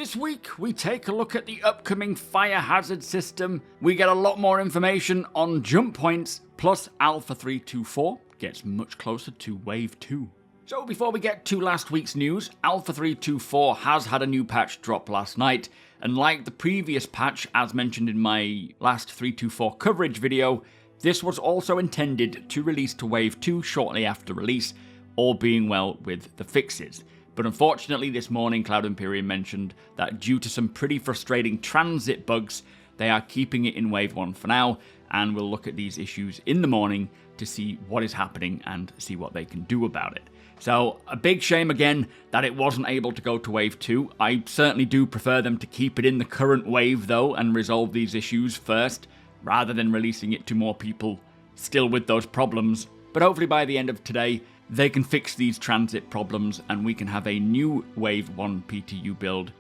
This week, we take a look at the upcoming fire hazard system. We get a lot more information on jump points, plus Alpha 324 gets much closer to Wave 2. So before we get to last week's news, Alpha 324 has had a new patch drop last night, and like the previous patch, as mentioned in my last 324 coverage video, this was also intended to release to Wave 2 shortly after release, all being well with the fixes. But unfortunately this morning Cloud Imperium mentioned that due to some pretty frustrating transit bugs, they are keeping it in Wave 1 for now, and we'll look at these issues in the morning to see what is happening and see what they can do about it. So a big shame again that it wasn't able to go to Wave 2. I certainly do prefer them to keep it in the current wave though and resolve these issues first, rather than releasing it to more people still with those problems. But hopefully by the end of today, they can fix these transit problems and we can have a new Wave 1 PTU build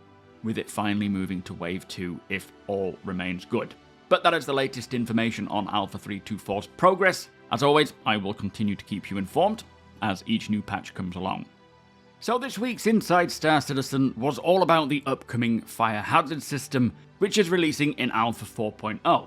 with it finally moving to Wave 2 if all remains good. But that is the latest information on Alpha 324's progress. As always, I will continue to keep you informed as each new patch comes along. So this week's Inside Star Citizen was all about the upcoming fire hazard system, which is releasing in Alpha 4.0.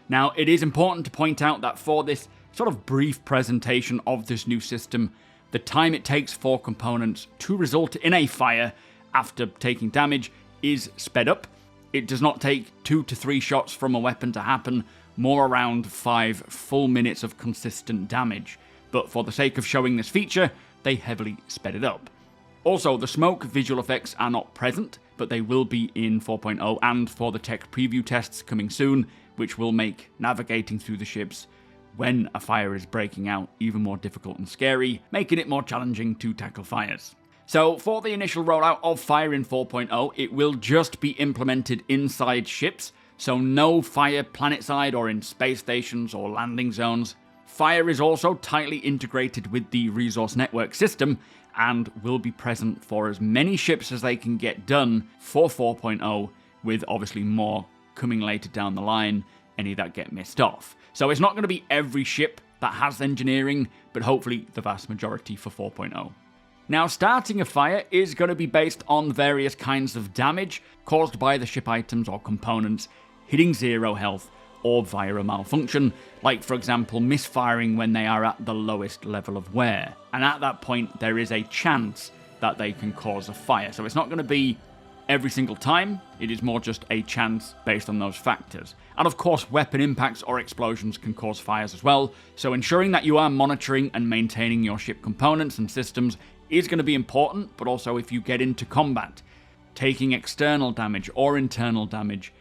Now, it is important to point out that for this sort of brief presentation of this new system, the time it takes for components to result in a fire after taking damage is sped up. It does not take 2 to 3 shots from a weapon to happen, more around 5 full minutes of consistent damage. But for the sake of showing this feature, they heavily sped it up. Also, the smoke visual effects are not present, but they will be in 4.0 and for the tech preview tests coming soon, which will make navigating through the ships when a fire is breaking out even more difficult and scary, making it more challenging to tackle fires. So for the initial rollout of fire in 4.0, it will just be implemented inside ships, so no fire planetside or in space stations or landing zones. Fire is also tightly integrated with the resource network system and will be present for as many ships as they can get done for 4.0, with obviously more coming later down the line, any that get missed off. So it's not going to be every ship that has engineering, but hopefully the vast majority for 4.0. Now, starting a fire is going to be based on various kinds of damage caused by the ship items or components hitting 0 health or via a malfunction, like for example misfiring when they are at the lowest level of wear. And at that point there is a chance that they can cause a fire. So it's not going to be every single time, it is more just a chance based on those factors. And of course, weapon impacts or explosions can cause fires as well, so ensuring that you are monitoring and maintaining your ship components and systems is going to be important, but also if you get into combat, taking external damage or internal damage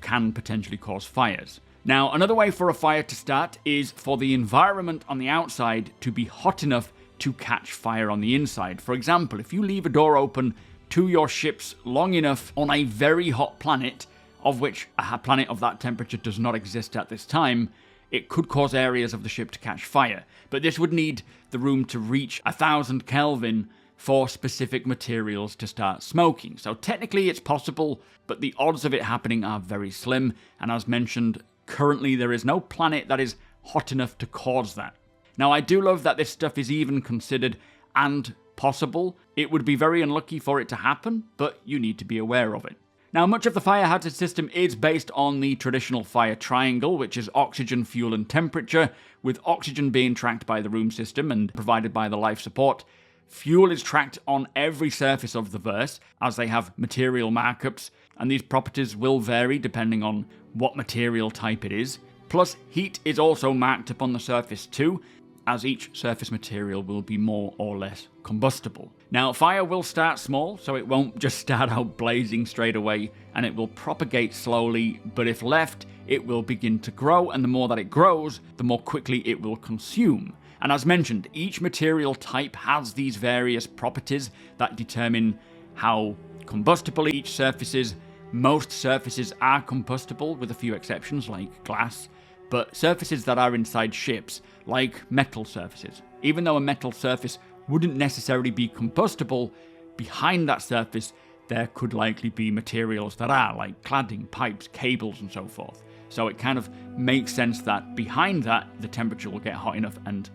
can potentially cause fires. Now, another way for a fire to start is for the environment on the outside to be hot enough to catch fire on the inside. For example, if you leave a door open to your ships long enough on a very hot planet, of which a planet of that temperature does not exist at this time, it could cause areas of the ship to catch fire. But this would need the room to reach 1000 Kelvin for specific materials to start smoking. So technically it's possible, but the odds of it happening are very slim, and as mentioned, currently there is no planet that is hot enough to cause that. Now, I do love that this stuff is even considered and possible. It would be very unlucky for it to happen, but you need to be aware of it. Now, much of the fire hazard system is based on the traditional fire triangle, which is oxygen, fuel, and temperature, with oxygen being tracked by the room system and provided by the life support. Fuel is tracked on every surface of the verse, as they have material markups, and these properties will vary depending on what material type it is. Plus, heat is also marked up on the surface too, as each surface material will be more or less combustible. Now, fire will start small, so it won't just start out blazing straight away, and it will propagate slowly, but if left, it will begin to grow, and the more that it grows, the more quickly it will consume. And as mentioned, each material type has these various properties that determine how combustible each surface is. Most surfaces are combustible, with a few exceptions like glass, but surfaces that are inside ships, like metal surfaces, even though a metal surface wouldn't necessarily be combustible, behind that surface there could likely be materials that are, like cladding, pipes, cables, and so forth. So it kind of makes sense that behind that, the temperature will get hot enough and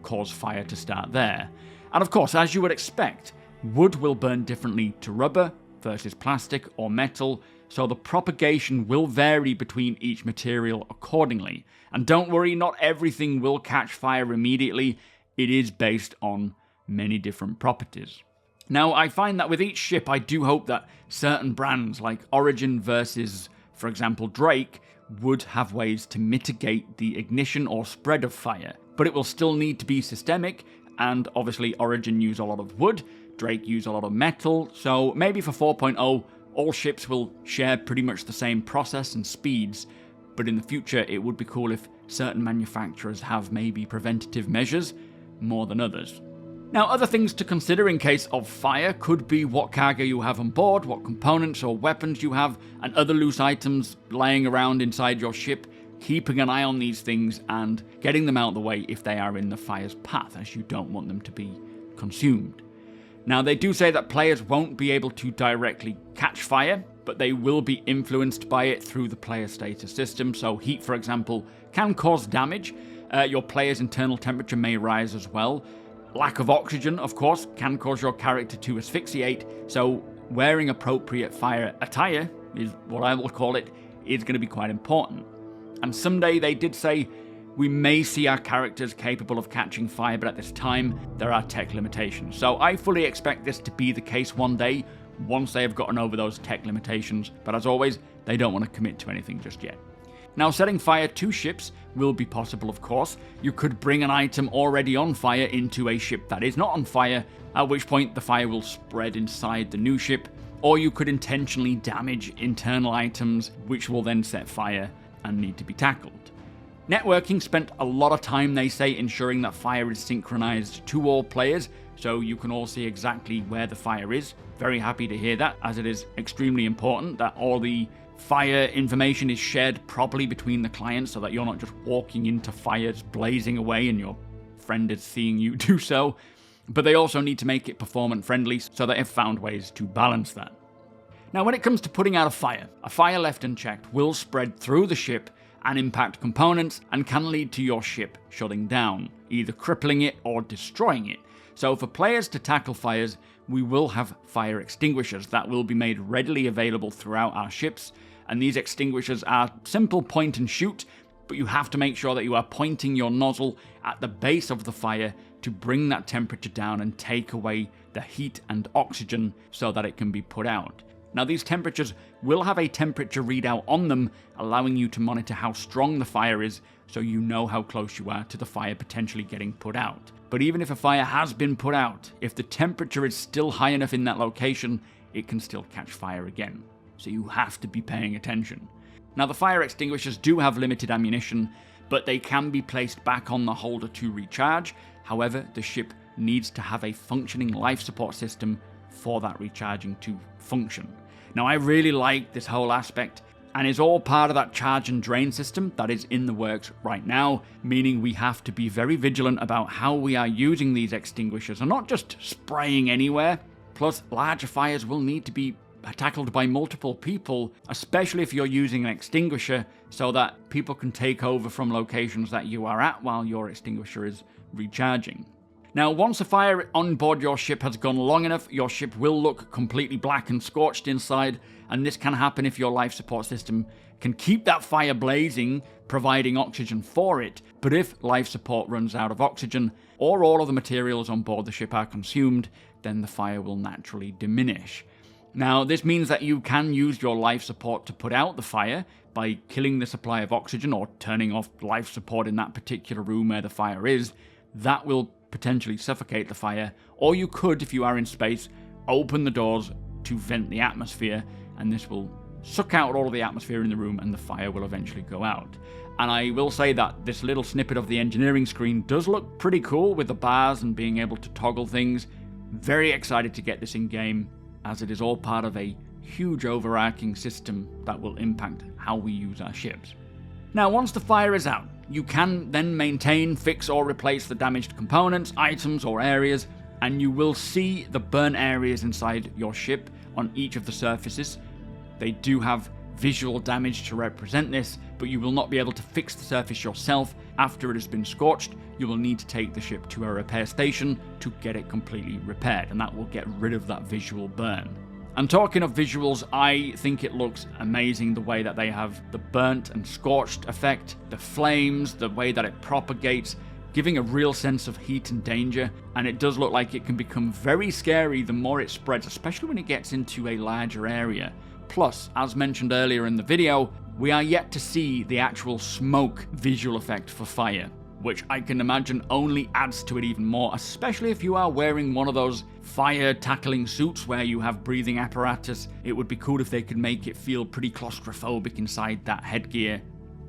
cause fire to start there. And of course, as you would expect, wood will burn differently to rubber, versus plastic or metal, so the propagation will vary between each material accordingly. And don't worry, not everything will catch fire immediately. It is based on many different properties. Now, I find that with each ship, I do hope that certain brands like Origin versus, for example, Drake, would have ways to mitigate the ignition or spread of fire. But it will still need to be systemic, and obviously Origin use a lot of wood, Drake use a lot of metal, so maybe for 4.0, all ships will share pretty much the same process and speeds, but in the future it would be cool if certain manufacturers have maybe preventative measures more than others. Now, other things to consider in case of fire could be what cargo you have on board, what components or weapons you have, and other loose items lying around inside your ship, keeping an eye on these things and getting them out of the way if they are in the fire's path, as you don't want them to be consumed. Now, they do say that players won't be able to directly catch fire, but they will be influenced by it through the player status system. So heat, for example, can cause damage. Your player's internal temperature may rise as well. Lack of oxygen, of course, can cause your character to asphyxiate, so wearing appropriate fire attire, is what I will call it, is going to be quite important. And someday they did say we may see our characters capable of catching fire, but at this time there are tech limitations. So I fully expect this to be the case one day, once they have gotten over those tech limitations, but as always, they don't want to commit to anything just yet. Now, setting fire to ships will be possible, of course. You could bring an item already on fire into a ship that is not on fire, at which point the fire will spread inside the new ship, or you could intentionally damage internal items, which will then set fire and need to be tackled. Networking spent a lot of time, they say, ensuring that fire is synchronized to all players, so you can all see exactly where the fire is. Very happy to hear that, as it is extremely important that all the fire information is shared properly between the clients, so that you're not just walking into fires blazing away and your friend is seeing you do so. But they also need to make it performance friendly, so they have found ways to balance that. Now, when it comes to putting out a fire left unchecked will spread through the ship and impact components and can lead to your ship shutting down, either crippling it or destroying it. So for players to tackle fires, we will have fire extinguishers that will be made readily available throughout our ships, and these extinguishers are simple point and shoot, but you have to make sure that you are pointing your nozzle at the base of the fire to bring that temperature down and take away the heat and oxygen so that it can be put out. Now, these temperatures will have a temperature readout on them, allowing you to monitor how strong the fire is so you know how close you are to the fire potentially getting put out. But even if a fire has been put out, if the temperature is still high enough in that location, it can still catch fire again. So you have to be paying attention. Now, the fire extinguishers do have limited ammunition, but they can be placed back on the holder to recharge. However, the ship needs to have a functioning life support system for that recharging to function. Now, I really like this whole aspect, and it's all part of that charge and drain system that is in the works right now, meaning we have to be very vigilant about how we are using these extinguishers and not just spraying anywhere. Plus, larger fires will need to be tackled by multiple people, especially if you're using an extinguisher, so that people can take over from locations that you are at while your extinguisher is recharging. Now, once a fire on board your ship has gone long enough, your ship will look completely black and scorched inside, and this can happen if your life support system can keep that fire blazing, providing oxygen for it. But if life support runs out of oxygen, or all of the materials on board the ship are consumed, then the fire will naturally diminish. Now, this means that you can use your life support to put out the fire by killing the supply of oxygen or turning off life support in that particular room where the fire is. That will potentially suffocate the fire, or you could, if you are in space, open the doors to vent the atmosphere, and this will suck out all of the atmosphere in the room and the fire will eventually go out. And I will say that this little snippet of the engineering screen does look pretty cool with the bars and being able to toggle things. Very excited to get this in game, as it is all part of a huge overarching system that will impact how we use our ships. Now, once the fire is out, you can then maintain, fix or replace the damaged components, items or areas, and you will see the burnt areas inside your ship on each of the surfaces. They do have visual damage to represent this, but you will not be able to fix the surface yourself after it has been scorched. You will need to take the ship to a repair station to get it completely repaired, and that will get rid of that visual burn. And talking of visuals, I think it looks amazing the way that they have the burnt and scorched effect, the flames, the way that it propagates, giving a real sense of heat and danger, and it does look like it can become very scary the more it spreads, especially when it gets into a larger area. Plus, as mentioned earlier in the video, we are yet to see the actual smoke visual effect for fire, which I can imagine only adds to it even more, especially if you are wearing one of those fire tackling suits where you have breathing apparatus. It would be cool if they could make it feel pretty claustrophobic inside that headgear,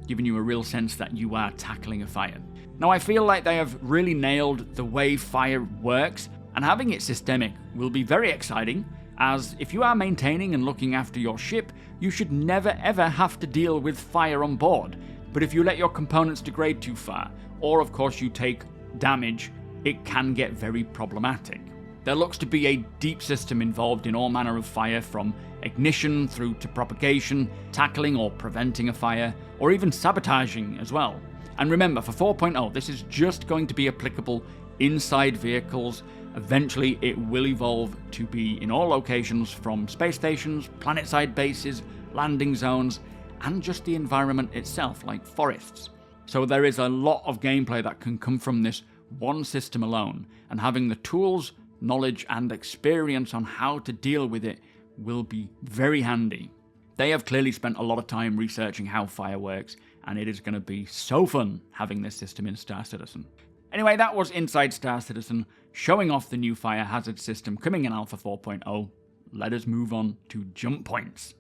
giving you a real sense that you are tackling a fire. Now, I feel like they have really nailed the way fire works, and having it systemic will be very exciting, as if you are maintaining and looking after your ship, you should never ever have to deal with fire on board. But if you let your components degrade too far, or of course you take damage, it can get very problematic. There looks to be a deep system involved in all manner of fire, from ignition through to propagation, tackling or preventing a fire, or even sabotaging as well. And remember, for 4.0, this is just going to be applicable inside vehicles. Eventually, it will evolve to be in all locations, from space stations, planet-side bases, landing zones, and just the environment itself, like forests. So there is a lot of gameplay that can come from this one system alone, and having the tools, knowledge, and experience on how to deal with it will be very handy. They have clearly spent a lot of time researching how fire works, and it is going to be so fun having this system in Star Citizen. Anyway, that was Inside Star Citizen, showing off the new fire hazard system coming in Alpha 4.0. Let us move on to jump points.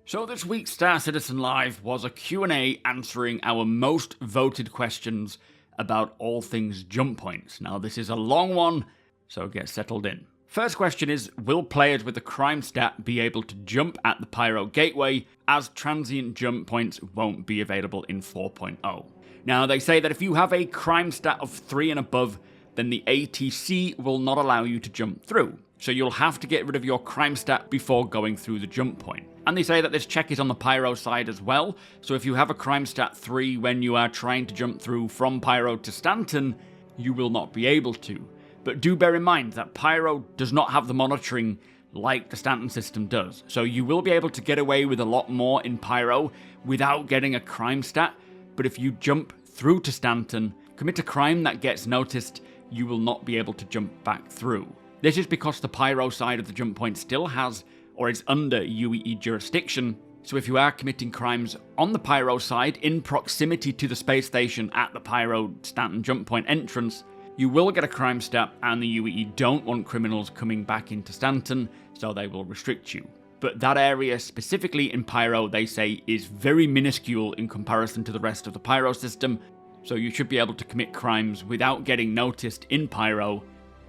So this week's Star Citizen Live was a Q&A answering our most voted questions about all things jump points. Now this is a long one, so get settled in. First question is, will players with the crime stat be able to jump at the Pyro Gateway, as transient jump points won't be available in 4.0? Now they say that if you have a crime stat of 3 and above, then the ATC will not allow you to jump through. So you'll have to get rid of your crime stat before going through the jump point. And they say that this check is on the Pyro side as well, so if you have a crime stat 3 when you are trying to jump through from Pyro to Stanton, you will not be able to. But do bear in mind that Pyro does not have the monitoring like the Stanton system does, so you will be able to get away with a lot more in Pyro without getting a crime stat, but if you jump through to Stanton, commit a crime that gets noticed, you will not be able to jump back through. This is because the Pyro side of the jump point still has, or is under, UEE jurisdiction, so if you are committing crimes on the Pyro side in proximity to the space station at the Pyro Stanton jump point entrance, you will get a crime stat, and the UEE don't want criminals coming back into Stanton, so they will restrict you. But that area specifically in Pyro, they say, is very minuscule in comparison to the rest of the Pyro system, so you should be able to commit crimes without getting noticed in Pyro,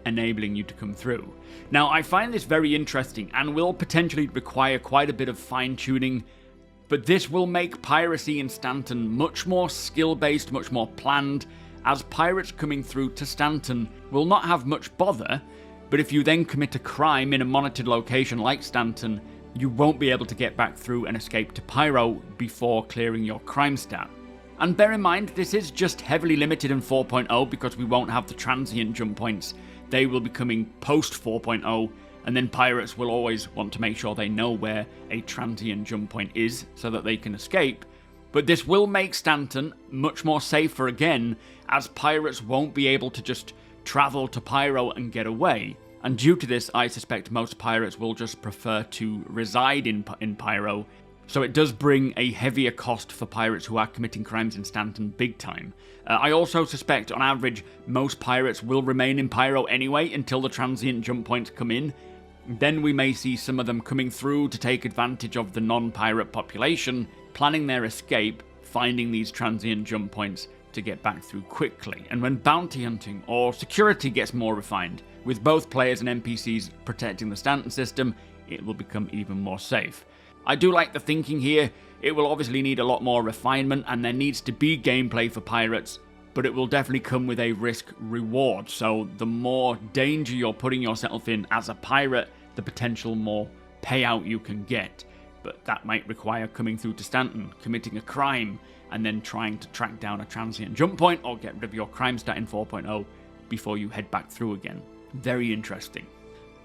enabling you to come through. Now, I find this very interesting and will potentially require quite a bit of fine-tuning, but this will make piracy in Stanton much more skill-based, much more planned, as pirates coming through to Stanton will not have much bother, but if you then commit a crime in a monitored location like Stanton, you won't be able to get back through and escape to Pyro before clearing your crime stat. And bear in mind, this is just heavily limited in 4.0 because we won't have the transient jump points. They will be coming post 4.0, and then pirates will always want to make sure they know where a transient jump point is so that they can escape. But this will make Stanton much more safer again, as pirates won't be able to just travel to Pyro and get away. And due to this, I suspect most pirates will just prefer to reside in Pyro, so it does bring a heavier cost for pirates who are committing crimes in Stanton big time. I also suspect, on average, most pirates will remain in Pyro anyway until the transient jump points come in. Then we may see some of them coming through to take advantage of the non-pirate population, planning their escape, finding these transient jump points to get back through quickly. And when bounty hunting or security gets more refined, with both players and NPCs protecting the Stanton system, it will become even more safe. I do like the thinking here. It will obviously need a lot more refinement, and there needs to be gameplay for pirates, but it will definitely come with a risk-reward, so the more danger you're putting yourself in as a pirate, the potential more payout you can get. But that might require coming through to Stanton, committing a crime, and then trying to track down a transient jump point or get rid of your crime stat in 4.0 before you head back through again. Very interesting.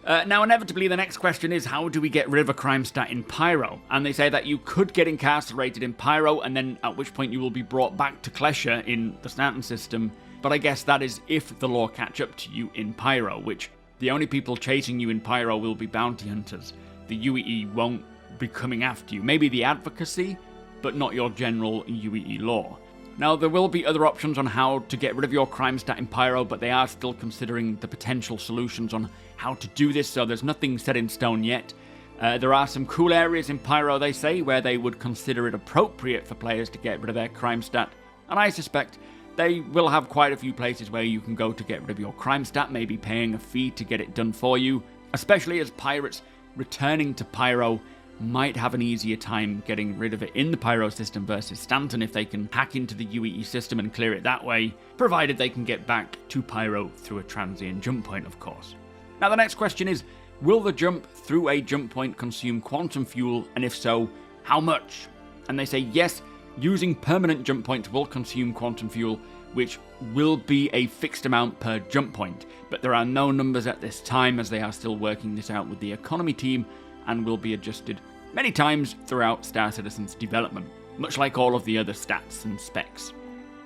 Now, inevitably, the next question is, how do we get rid of a crime stat in Pyro? And they say that you could get incarcerated in Pyro, and then at which point you will be brought back to Klesha in the Stanton system. But I guess that is if the law catch up to you in Pyro, which the only people chasing you in Pyro will be bounty hunters. The UEE won't be coming after you. Maybe the advocacy, but not your general UEE law. Now, there will be other options on how to get rid of your crime stat in Pyro, but they are still considering the potential solutions on how to do this, so there's nothing set in stone yet. There are some cool areas in Pyro, they say, where they would consider it appropriate for players to get rid of their crime stat, and I suspect they will have quite a few places where you can go to get rid of your crime stat, maybe paying a fee to get it done for you, especially as pirates returning to Pyro might have an easier time getting rid of it in the Pyro system versus Stanton if they can hack into the UEE system and clear it that way, provided they can get back to Pyro through a transient jump point, of course. Now, the next question is, will the jump through a jump point consume quantum fuel, and if so, how much? And they say yes, using permanent jump points will consume quantum fuel, which will be a fixed amount per jump point, but there are no numbers at this time as they are still working this out with the economy team and will be adjusted many times throughout Star Citizen's development, much like all of the other stats and specs.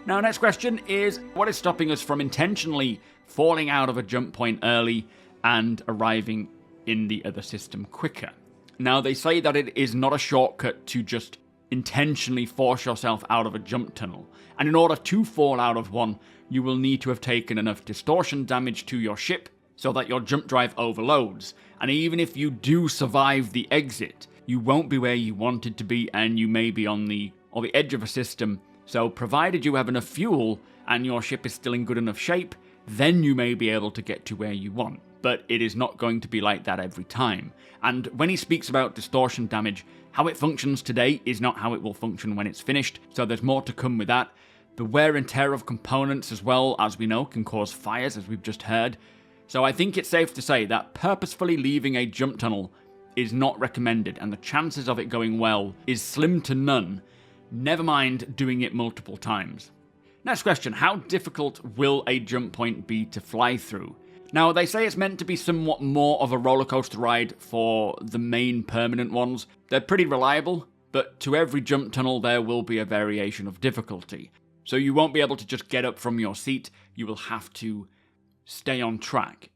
Now, next question is, what is stopping us from intentionally falling out of a jump point early and arriving in the other system quicker? Now, they say that it is not a shortcut to just intentionally force yourself out of a jump tunnel, and in order to fall out of one, you will need to have taken enough distortion damage to your ship so that your jump drive overloads, and even if you do survive the exit, you won't be where you wanted to be, and you may be on the edge of a system. So provided you have enough fuel and your ship is still in good enough shape, then you may be able to get to where you want. But it is not going to be like that every time. And when he speaks about distortion damage, how it functions today is not how it will function when it's finished, so there's more to come with that. The wear and tear of components, as well as we know, can cause fires, as we've just heard. So I think it's safe to say that purposefully leaving a jump tunnel is not recommended, and the chances of it going well is slim to none, never mind doing it multiple times. Next question, how difficult will a jump point be to fly through? Now, they say it's meant to be somewhat more of a rollercoaster ride for the main permanent ones. They're pretty reliable, but to every jump tunnel there will be a variation of difficulty. So you won't be able to just get up from your seat, you will have to stay on track.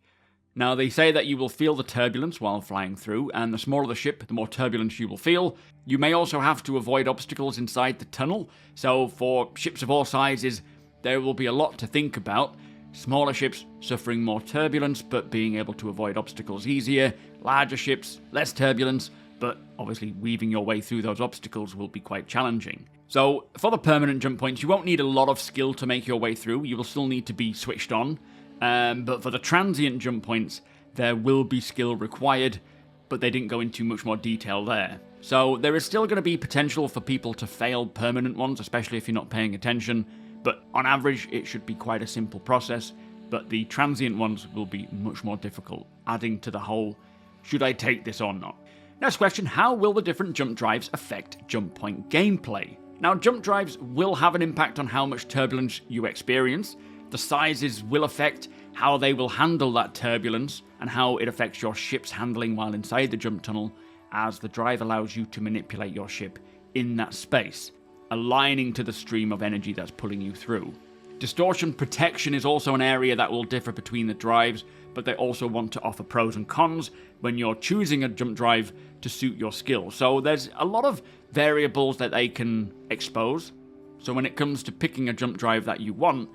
Now, they say that you will feel the turbulence while flying through, and the smaller the ship, the more turbulence you will feel. You may also have to avoid obstacles inside the tunnel, so for ships of all sizes, there will be a lot to think about. Smaller ships suffering more turbulence, but being able to avoid obstacles easier. Larger ships, less turbulence, but obviously weaving your way through those obstacles will be quite challenging. So, for the permanent jump points, you won't need a lot of skill to make your way through. You will still need to be switched on. But for the transient jump points, there will be skill required, but they didn't go into much more detail there. So there is still going to be potential for people to fail permanent ones, especially if you're not paying attention, but on average it should be quite a simple process, but the transient ones will be much more difficult, adding to the whole, should I take this or not? Next question, how will the different jump drives affect jump point gameplay? Now, jump drives will have an impact on how much turbulence you experience. The sizes will affect how they will handle that turbulence and how it affects your ship's handling while inside the jump tunnel, as the drive allows you to manipulate your ship in that space, aligning to the stream of energy that's pulling you through. Distortion protection is also an area that will differ between the drives, but they also want to offer pros and cons when you're choosing a jump drive to suit your skill. So there's a lot of variables that they can expose. So when it comes to picking a jump drive that you want,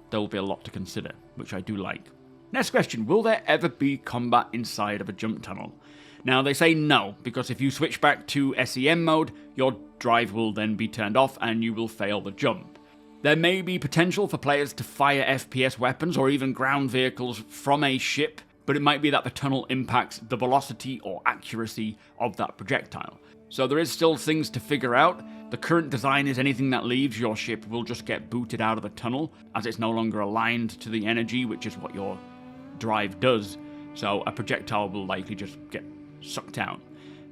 there will be a lot to consider, which I do like. Next question, will there ever be combat inside of a jump tunnel? Now, they say no, because if you switch back to SEM mode, your drive will then be turned off and you will fail the jump. There may be potential for players to fire FPS weapons or even ground vehicles from a ship, but it might be that the tunnel impacts the velocity or accuracy of that projectile. So there is still things to figure out. The current design is anything that leaves your ship will just get booted out of the tunnel, as it's no longer aligned to the energy, which is what your drive does. So a projectile will likely just get sucked out.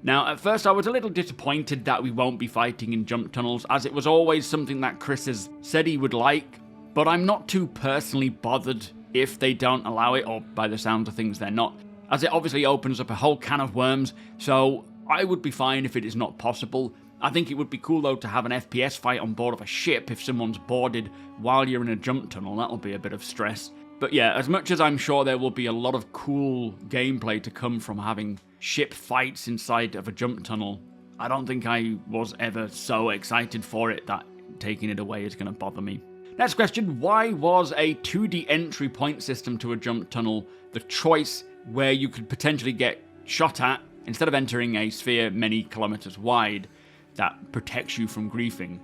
Now, at first I was a little disappointed that we won't be fighting in jump tunnels, as it was always something that Chris has said he would like, but I'm not too personally bothered if they don't allow it, or by the sound of things they're not. as it obviously opens up a whole can of worms, so I would be fine if it is not possible. I think it would be cool though to have an FPS fight on board of a ship if someone's boarded while you're in a jump tunnel. That'll be a bit of stress. But yeah, as much as I'm sure there will be a lot of cool gameplay to come from having ship fights inside of a jump tunnel, I don't think I was ever so excited for it that taking it away is going to bother me. Next question, why was a 2D entry point system to a jump tunnel the choice where you could potentially get shot at instead of entering a sphere many kilometers wide that protects you from griefing?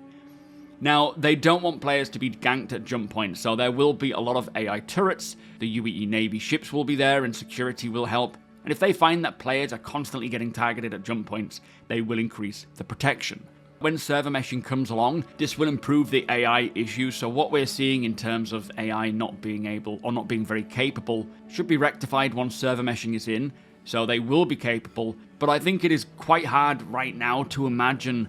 Now, they don't want players to be ganked at jump points, so there will be a lot of AI turrets, the UEE Navy ships will be there, and security will help. And if they find that players are constantly getting targeted at jump points, they will increase the protection. When server meshing comes along, this will improve the AI issue, so what we're seeing in terms of AI not being able, or not being very capable, should be rectified once server meshing is in, so they will be capable, but I think it is quite hard right now to imagine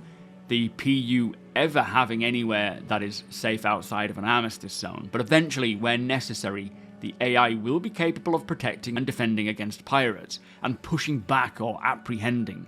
the PU ever having anywhere that is safe outside of an armistice zone. But eventually, where necessary, the AI will be capable of protecting and defending against pirates, and pushing back or apprehending.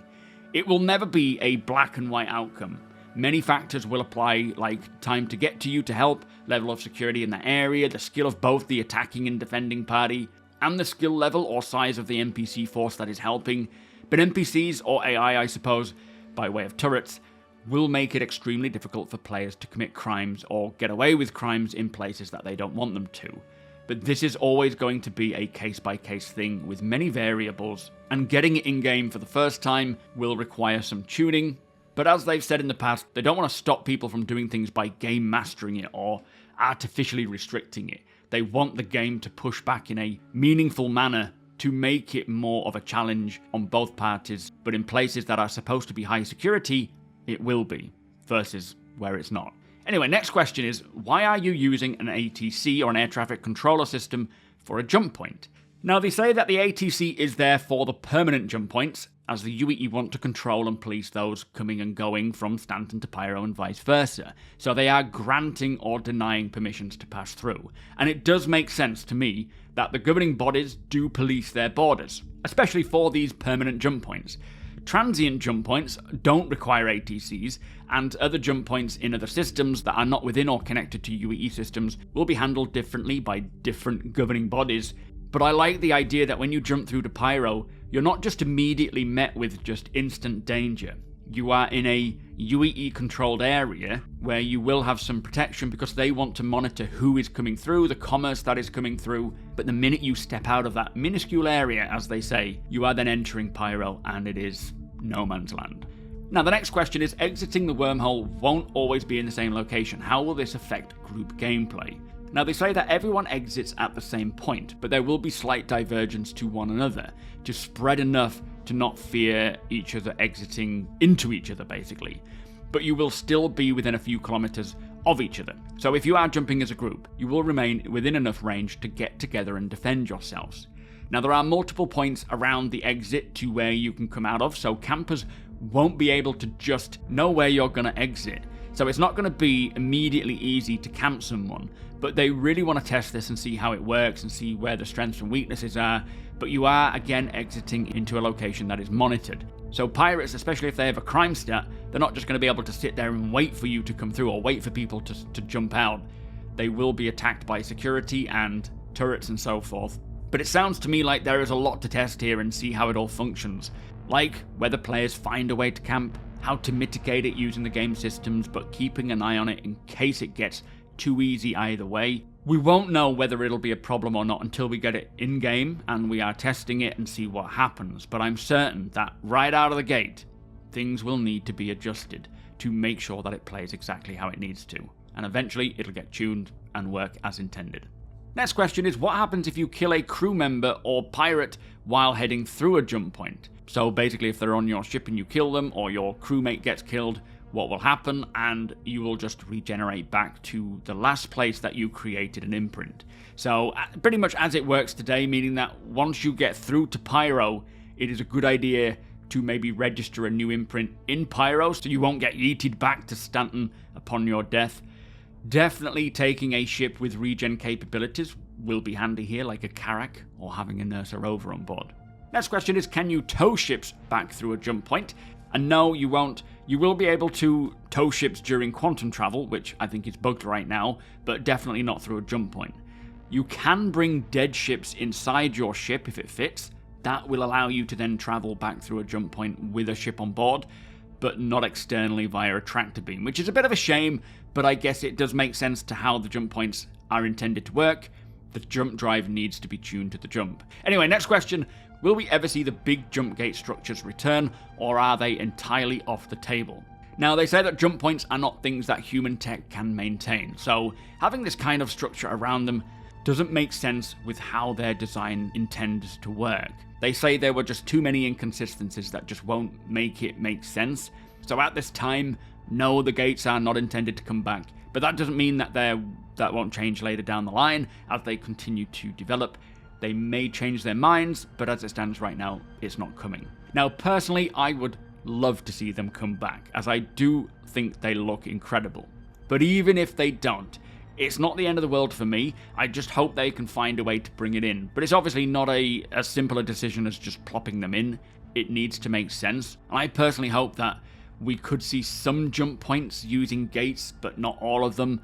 It will never be a black and white outcome. Many factors will apply, like time to get to you to help, level of security in the area, the skill of both the attacking and defending party, and the skill level or size of the NPC force that is helping. But NPCs, or AI I suppose, by way of turrets, will make it extremely difficult for players to commit crimes or get away with crimes in places that they don't want them to. But this is always going to be a case-by-case thing with many variables, and getting it in-game for the first time will require some tuning. But as they've said in the past, they don't want to stop people from doing things by game mastering it or artificially restricting it. They want the game to push back in a meaningful manner to make it more of a challenge on both parties, but in places that are supposed to be high security, it will be, versus where it's not. Anyway, next question is, why are you using an ATC or an air traffic controller system for a jump point? Now, they say that the ATC is there for the permanent jump points, as the UEE want to control and police those coming and going from Stanton to Pyro and vice versa. So they are granting or denying permissions to pass through. And it does make sense to me that the governing bodies do police their borders, especially for these permanent jump points. Transient jump points don't require ATCs, and other jump points in other systems that are not within or connected to UEE systems will be handled differently by different governing bodies. But I like the idea that when you jump through to Pyro, you're not just immediately met with just instant danger. You are in a UEE controlled area where you will have some protection because they want to monitor who is coming through, the commerce that is coming through. But the minute you step out of that minuscule area, as they say, you are then entering Pyro, and it is no man's land. Now, the next question is, exiting the wormhole won't always be in the same location. How will this affect group gameplay? Now, they say that everyone exits at the same point, but there will be slight divergence to one another, to spread enough to not fear each other exiting into each other, basically. But you will still be within a few kilometers of each other. So if you are jumping as a group, you will remain within enough range to get together and defend yourselves. Now, there are multiple points around the exit to where you can come out of, so campers won't be able to just know where you're going to exit. So it's not going to be immediately easy to camp someone, but they really want to test this and see how it works and see where the strengths and weaknesses are. But you are, again, exiting into a location that is monitored. So pirates, especially if they have a crime stat, they're not just going to be able to sit there and wait for you to come through or wait for people to jump out. They will be attacked by security and turrets and so forth. But it sounds to me like there is a lot to test here and see how it all functions. Like whether players find a way to camp, how to mitigate it using the game systems, but keeping an eye on it in case it gets too easy either way. We won't know whether it'll be a problem or not until we get it in-game and we are testing it and see what happens, but I'm certain that right out of the gate, things will need to be adjusted to make sure that it plays exactly how it needs to, and eventually it'll get tuned and work as intended. Next question is, what happens if you kill a crew member or pirate while heading through a jump point? So basically, if they're on your ship and you kill them, or your crewmate gets killed, what will happen? And you will just regenerate back to the last place that you created an imprint. So pretty much as it works today, meaning that once you get through to Pyro, it is a good idea to maybe register a new imprint in Pyro so you won't get yeeted back to Stanton upon your death. Definitely taking a ship with regen capabilities will be handy here, like a Carrack or having a Nurser Rover on board. Next question is, can you tow ships back through a jump point? And no, you won't. You will be able to tow ships during quantum travel, which I think is bugged right now, but definitely not through a jump point. You can bring dead ships inside your ship if it fits. That will allow you to then travel back through a jump point with a ship on board, but not externally via a tractor beam, which is a bit of a shame, but I guess it does make sense to how the jump points are intended to work. The jump drive needs to be tuned to the jump. Anyway, next question. Will we ever see the big jump gate structures return, or are they entirely off the table? Now, they say that jump points are not things that human tech can maintain, so having this kind of structure around them doesn't make sense with how their design intends to work. They say there were just too many inconsistencies that just won't make it make sense. So at this time, no, the gates are not intended to come back, but that doesn't mean that that won't change later down the line as they continue to develop. They may change their minds, but as it stands right now, it's not coming. Now, personally, I would love to see them come back, as I do think they look incredible. But even if they don't, it's not the end of the world for me. I just hope they can find a way to bring it in. But it's obviously not as simple a decision as just plopping them in. It needs to make sense. And I personally hope that we could see some jump points using gates, but not all of them.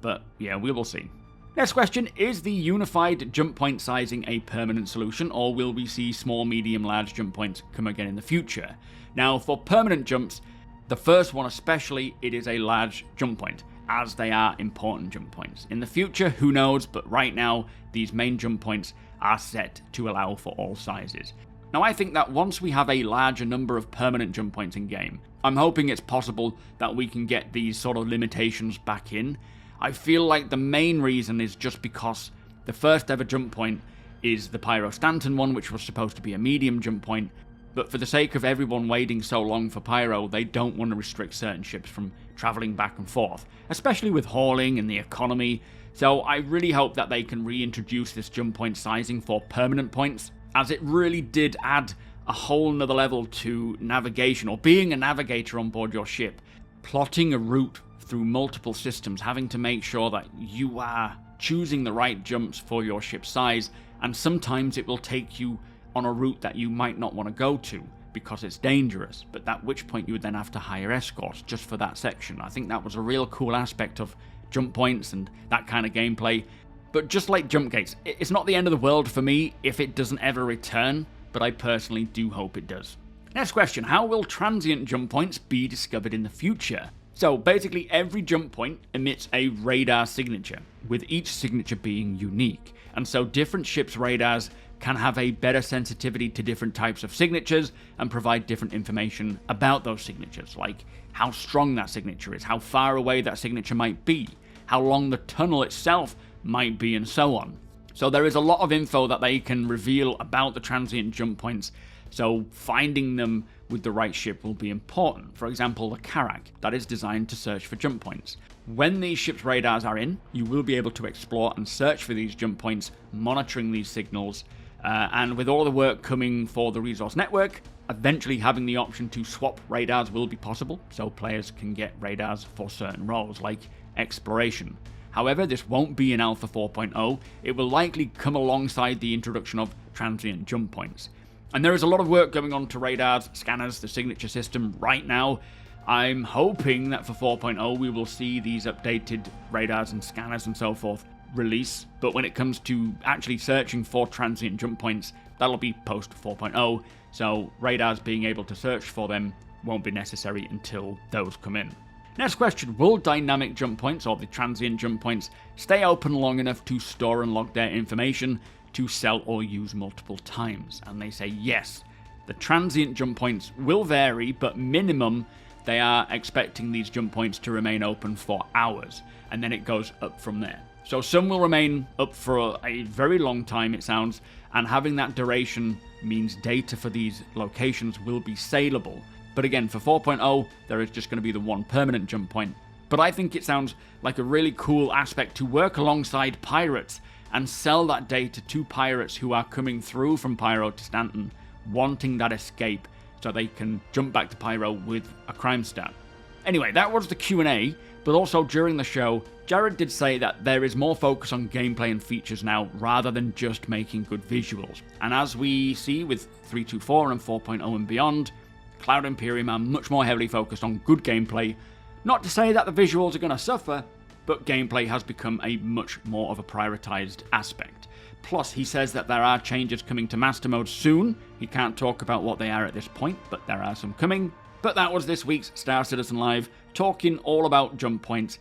But yeah, we will see. Next question, is the unified jump point sizing a permanent solution, or will we see small, medium, large jump points come again in the future? Now, for permanent jumps, the first one especially, it is a large jump point, as they are important jump points. In the future, who knows, but right now, these main jump points are set to allow for all sizes. Now, I think that once we have a larger number of permanent jump points in game, I'm hoping it's possible that we can get these sort of limitations back in. I feel like the main reason is just because the first ever jump point is the Pyro Stanton one, which was supposed to be a medium jump point, but for the sake of everyone waiting so long for Pyro, they don't want to restrict certain ships from travelling back and forth, especially with hauling and the economy. So I really hope that they can reintroduce this jump point sizing for permanent points, as it really did add a whole nother level to navigation, or being a navigator on board your ship. Plotting a route through multiple systems, having to make sure that you are choosing the right jumps for your ship size, and sometimes it will take you on a route that you might not want to go to because it's dangerous, but at which point you would then have to hire escorts just for that section. I think that was a real cool aspect of jump points and that kind of gameplay. But just like jump gates, it's not the end of the world for me if it doesn't ever return, but I personally do hope it does. Next question, how will transient jump points be discovered in the future? So basically every jump point emits a radar signature, with each signature being unique. And so different ships' radars can have a better sensitivity to different types of signatures and provide different information about those signatures, like how strong that signature is, how far away that signature might be, how long the tunnel itself might be, and so on. So there is a lot of info that they can reveal about the transient jump points, so finding them with the right ship will be important. For example, the Karak, that is designed to search for jump points. When these ships' radars are in, you will be able to explore and search for these jump points, monitoring these signals, and with all the work coming for the resource network, eventually having the option to swap radars will be possible, so players can get radars for certain roles, like exploration. However, this won't be in Alpha 4.0, it will likely come alongside the introduction of transient jump points. And there is a lot of work going on to radars, scanners, the signature system right now. I'm hoping that for 4.0 we will see these updated radars and scanners and so forth release, but when it comes to actually searching for transient jump points, that'll be post 4.0, so radars being able to search for them won't be necessary until those come in. Next question, will dynamic jump points, or the transient jump points, stay open long enough to store and log their information to sell or use multiple times? And they say yes. The transient jump points will vary, but minimum they are expecting these jump points to remain open for hours, and then it goes up from there. So some will remain up for a very long time, it sounds, and having that duration means data for these locations will be saleable. But again, for 4.0, there is just going to be the one permanent jump point. But I think it sounds like a really cool aspect to work alongside pirates and sell that data to pirates who are coming through from Pyro to Stanton, wanting that escape so they can jump back to Pyro with a crime stat. Anyway, that was the Q&A. but also during the show, Jared did say that there is more focus on gameplay and features now rather than just making good visuals. And as we see with 3.2.4 and 4.0 and beyond, Cloud Imperium are much more heavily focused on good gameplay. Not to say that the visuals are going to suffer, but gameplay has become a much more of a prioritized aspect. Plus, he says that there are changes coming to Master Mode soon. He can't talk about what they are at this point, but there are some coming. But that was this week's Star Citizen Live, talking all about jump points.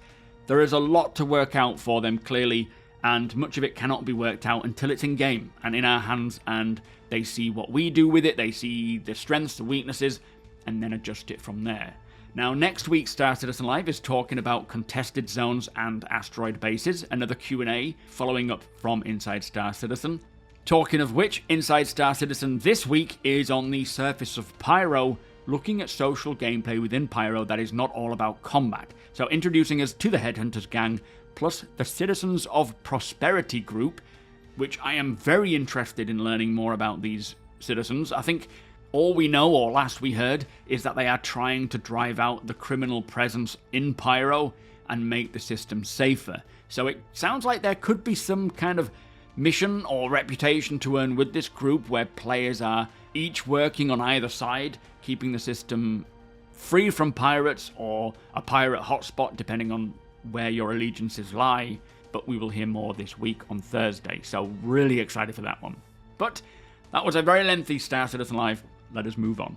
There is a lot to work out for them, clearly, and much of it cannot be worked out until it's in-game and in our hands, and they see what we do with it, they see the strengths, the weaknesses, and then adjust it from there. Now, next week's Star Citizen Live is talking about contested zones and asteroid bases, another Q&A following up from Inside Star Citizen. Talking of which, Inside Star Citizen this week is on the surface of Pyro, looking at social gameplay within Pyro that is not all about combat. So introducing us to the Headhunters gang, plus the Citizens of Prosperity group, which I am very interested in learning more about these citizens. I think all we know, or last we heard, is that they are trying to drive out the criminal presence in Pyro and make the system safer. So it sounds like there could be some kind of mission or reputation to earn with this group where players are each working on either side, keeping the system free from pirates or a pirate hotspot, depending on where your allegiances lie. But we will hear more this week on Thursday, so really excited for that one. But that was a very lengthy Star Citizen Live. Let us move on.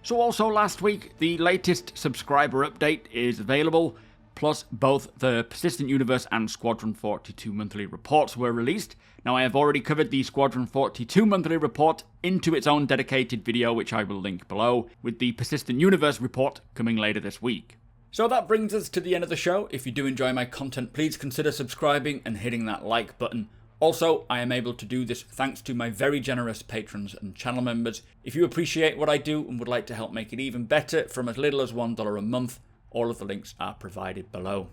So also last week, the latest subscriber update is available, plus both the Persistent Universe and Squadron 42 monthly reports were released. Now, I have already covered the Squadron 42 monthly report into its own dedicated video, which I will link below, with the Persistent Universe report coming later this week. So that brings us to the end of the show. If you do enjoy my content, please consider subscribing and hitting that like button. Also, I am able to do this thanks to my very generous patrons and channel members. If you appreciate what I do and would like to help make it even better from as little as $1 a month, all of the links are provided below.